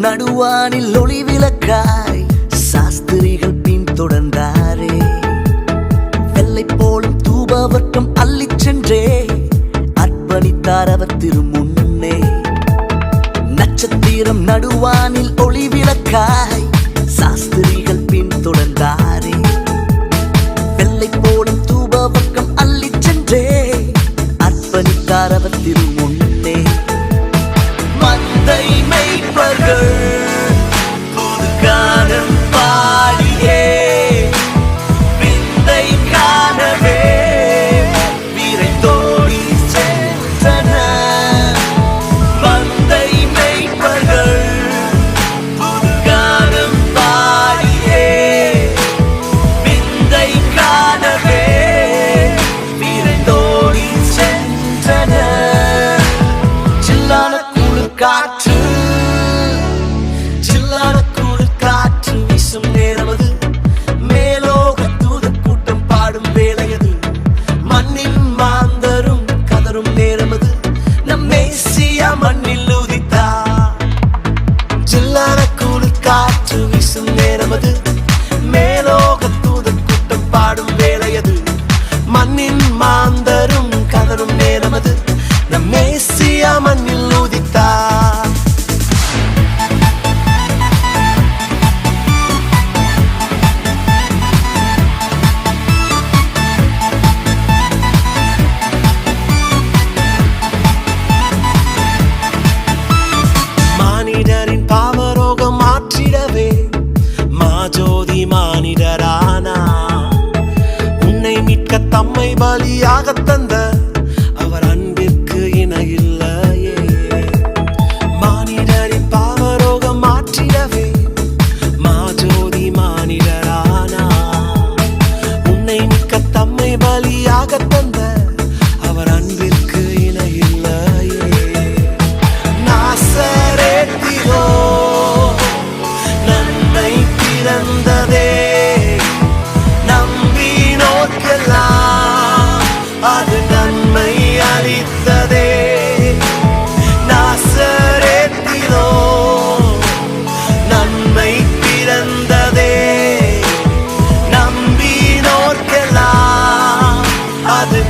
நடுவானில் ஒளி விளக்காய் சாஸ்திரிகள் பின் தொடர்ந்தாரே. வெள்ளை போலும் தூபவட்டம் அள்ளிச் சென்றே அர்ப்பணித்தார் அவர் திருமுன்னே. நட்சத்திரம் நடுவானில் ஒளி விளக்காய் சாஸ்திரிகள் பின் தொடர்ந்தாரே. வெள்ளை போலும் தூபவட்டம் அள்ளிச் சென்றே அர்ப்பணித்தார் அவர் திருமுன்னே. மந்தை மேய்ப்பர்கள் புது கானம் பாடியே விந்தை காணவே விரைந்தோடி சென்றனர். மந்தை மேய்ப்பர்கள் புது கானம் பாடியே விந்தை காணவே விரைந்தோடி சென்றனர். சில்லான காற்று சில்லான குளிர் காற்று வீசும் நேரமது. மேலோக தூதர் கூட்டம் பாடும் வேளையது. மண்ணின் மாந்தரும் கதரும் நேரமது. நம் மேசியா மண்ணில் உதித்தார். சில்லான குளிர் காற்று வீசும் நேரமது. மேலோக தூதர் கூட்டம் பாடும் வேளையது. மண்ணின் மாந்தரும் கதரும் நேரமது. நம் மேசியா மண்ணில் உதித்தார். மானிடரின் பாவரோகம் மாற்றிடவே மாஜோதி மானிடரானா. உன்னை மீட்க தம்மை பலியாக தந்த அவர் அன்பிற்கு இணையில்லையே. மானிடரின் பாவரோகம் மாற்றிடவே மாஜோதி மானிடரானா. உன்னை மீட்க தம்மை பலியாக தந்த அவர் அன்பிற்கு இணையில்லையே. நாசரேத்திலோ நன்மை பிறந்ததே. நம்பினோர்க்கெல்லாம் அது நன்மை அளித்ததே. நாசரேத்திலோ நன்மை பிறந்ததே. நம்பினோர்க்கெல்லாம் அது